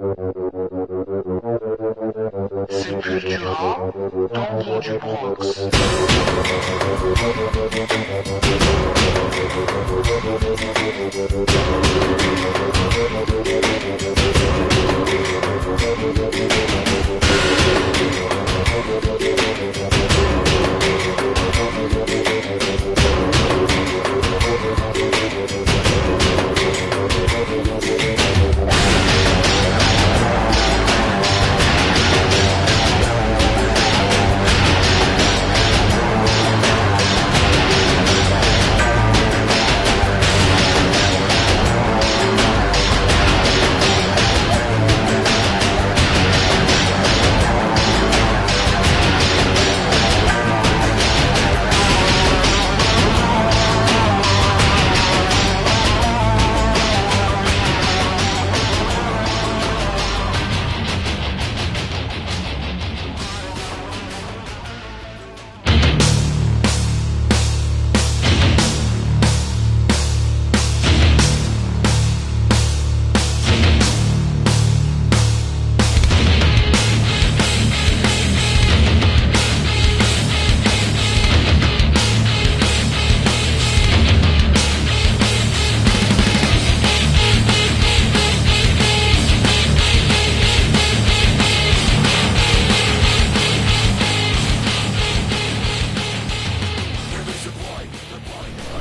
C'est plus que rare dans le monde du Bronx.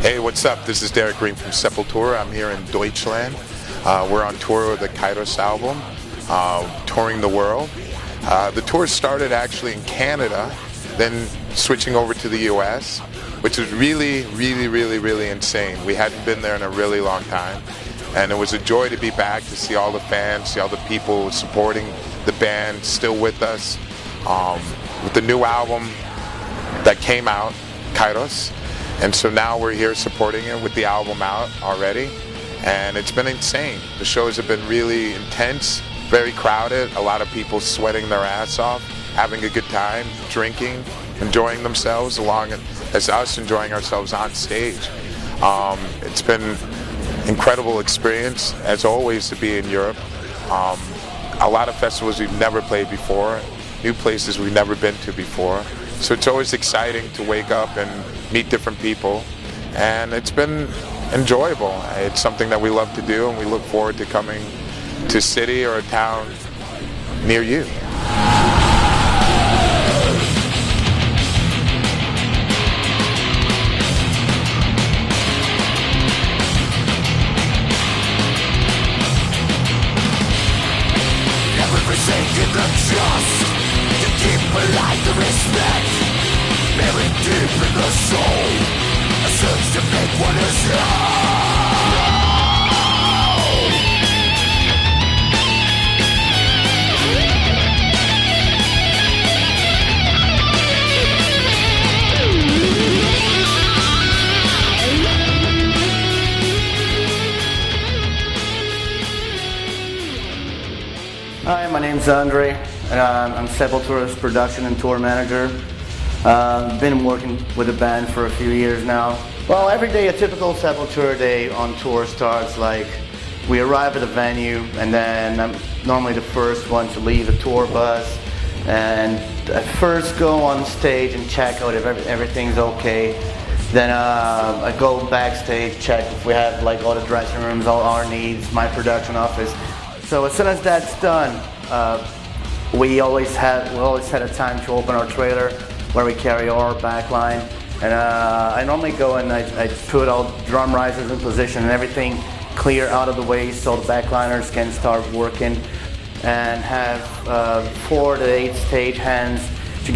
Hey, what's up? This is Derek Green from Sepultura. I'm here in Deutschland. We're on tour with the Kairos album, touring the world. The tour started actually in Canada, then switching over to the US, which is really insane. We hadn't been there in a really long time, and it was a joy to be back, to see all the fans, see all the people supporting the band, still with us. With the new album that came out, Kairos. And so now we're here supporting it with the album out already, and it's been insane. The shows have been really intense, very crowded, a lot of people sweating their ass off, having a good time, drinking, enjoying themselves, along as us enjoying ourselves on stage. It's been an incredible experience, as always, to be in Europe. A lot of festivals we've never played before, new places we've never been to before. So it's always exciting to wake up and meet different people, and it's been enjoyable. It's something that we love to do, and we look forward to coming to a city or a town near you. Never forsaken the trust to keep alive the respect. Buried deep in the soul, a search to make what is wrong. Hi, my name's Andre, and I'm Sepultura's production and tour manager. Been working with the band for a few years now. Well, every day, a typical Sepultura day on tour starts like we arrive at a venue, and then I'm normally the first one to leave the tour bus, and I first go on stage and check out if everything's okay. Then I go backstage, check if we have like all the dressing rooms, all our needs, my production office. So as soon as that's done, we always had a time to open our trailer, where we carry our backline, and I normally go and I put all drum risers in position and everything clear out of the way so the backliners can start working, and have 4 to 8 stage hands to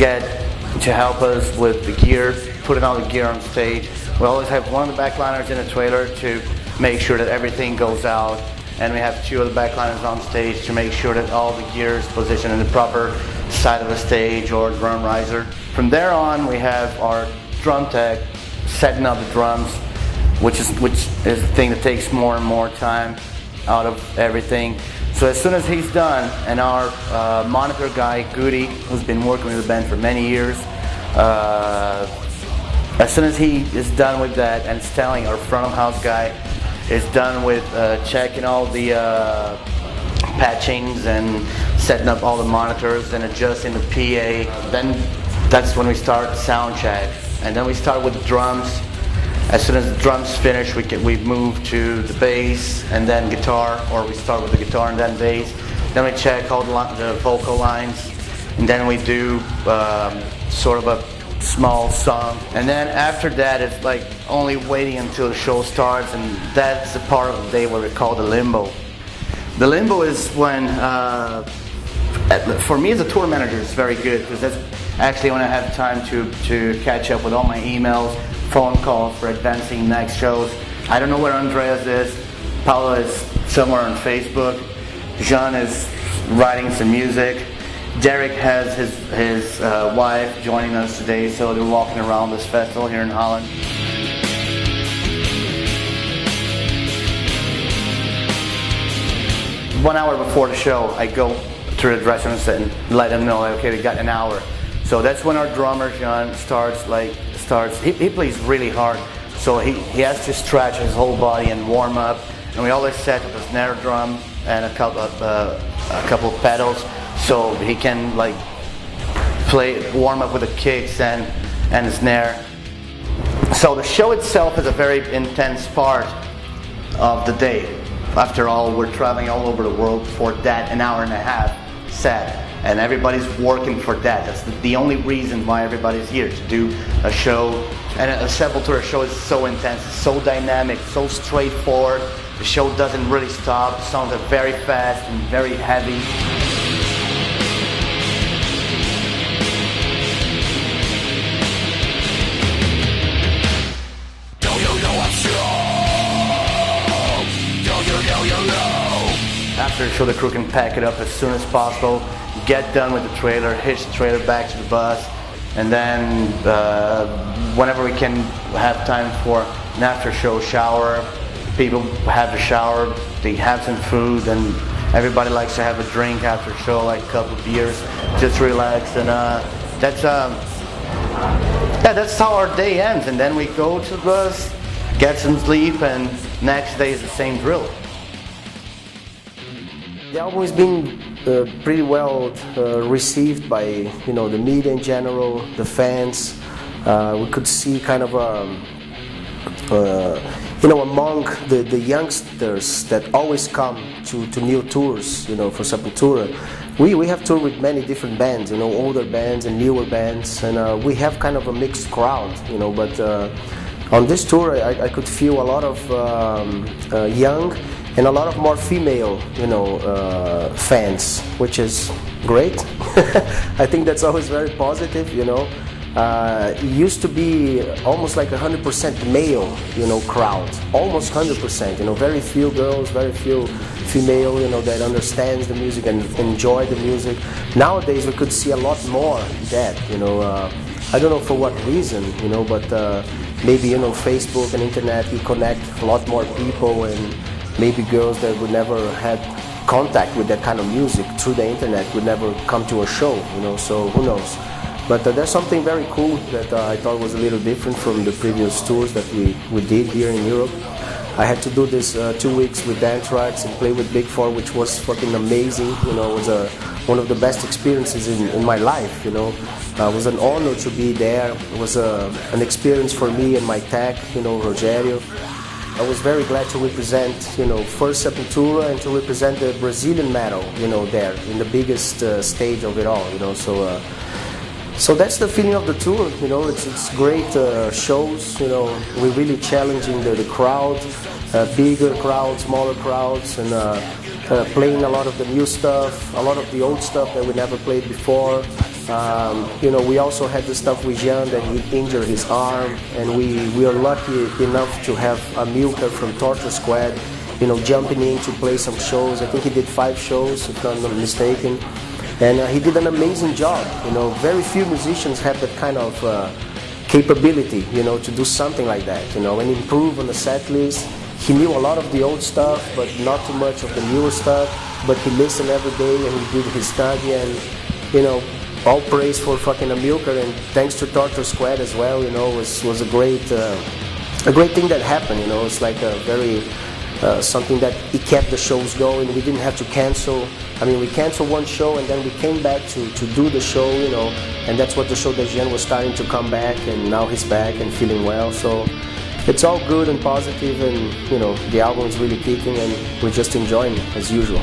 help us with the gear, putting all the gear on stage. We always have one of the backliners in the trailer to make sure that everything goes out, and we have 2 of the backliners on stage to make sure that all the gear is positioned in the proper side of the stage or drum riser. From there on, we have our drum tech setting up the drums, which is the thing that takes more and more time out of everything. So as soon as he's done, and our monitor guy, Goody, who's been working with the band for many years, as soon as he is done with that, and Stelling, our front of house guy, is done with checking all the patchings and setting up all the monitors and adjusting the PA. Then that's when we start sound check, and then we start with the drums. As soon as the drums finish, we move to the bass and then guitar, or we start with the guitar and then bass. Then we check all the vocal lines, and then we do sort of a small song. And then after that, it's like only waiting until the show starts, and that's the part of the day where we call the limbo. The limbo is when, for me as a tour manager, it's very good, because that's actually when I have time to catch up with all my emails, phone calls for advancing next shows. I don't know where Andreas is. Paolo is somewhere on Facebook. Jean is writing some music. Derek has his wife joining us today, so they're walking around this festival here in Holland. 1 hour before the show, I go to the dressing room and let them know, okay, we got an hour. So that's when our drummer John starts. He plays really hard, so he has to stretch his whole body and warm up. And we always set up a snare drum and a couple of pedals, so he can like warm up with the kicks and the snare. So the show itself is a very intense part of the day. After all, we're traveling all over the world for that an hour and a half set, and everybody's working for that. That's the only reason why everybody's here, to do a show. And a Sepultura show is so intense, so dynamic, so straightforward. The show doesn't really stop. The songs are very fast and very heavy. After the show, the crew can pack it up as soon as possible, get done with the trailer, hitch the trailer back to the bus, and then whenever we can have time for an after-show shower, people have a shower, they have some food, and everybody likes to have a drink after the show, like a couple of beers, just relax, and that's how our day ends. And then we go to the bus, get some sleep, and next day is the same drill. The album has been pretty well received by the media in general, the fans. We could see kind of among the youngsters that always come to new tours, for Sepultura. We have toured with many different bands, older bands and newer bands, and we have kind of a mixed crowd, but on this tour I could feel a lot of young and a lot of more female, fans, which is great. I think that's always very positive, It used to be almost like 100% male, crowd, almost 100%, very few girls, very few female, that understands the music and enjoy the music. Nowadays we could see a lot more that, I don't know for what reason, but maybe, Facebook and internet, you connect a lot more people, and maybe girls that would never had contact with that kind of music through the internet would never come to a show, so who knows. But there's something very cool that I thought was a little different from the previous tours that we did here in Europe. I had to do this 2 weeks with Anthrax and play with Big Four, which was fucking amazing. It was one of the best experiences in my life. It was an honor to be there. It was an experience for me and my tech, Rogério. I was very glad to represent, first Sepultura, and to represent the Brazilian metal, there in the biggest stage of it all, So that's the feeling of the tour, it's great shows, we're really challenging the crowd, bigger crowds, smaller crowds, and playing a lot of the new stuff, a lot of the old stuff that we never played before. We also had the stuff with Jean that he injured his arm, and we are lucky enough to have Amilcar from Torture Squad, jumping in to play some shows. I think he did 5 shows, if I'm not mistaken. And he did an amazing job. Very few musicians have that kind of capability, to do something like that, and improve on the set list. He knew a lot of the old stuff, but not too much of the newer stuff. But he listened every day and he did his study, and all praise for fucking Amilcar, and thanks to Torture Squad as well. Was a great thing that happened. It's like a very something that it kept the shows going. We didn't have to cancel. I mean, we canceled one show and then we came back to do the show, you know, and that's what the show that Jean was starting to come back, and now he's back and feeling well. So it's all good and positive, and you know, the album is really kicking and we're just enjoying it as usual.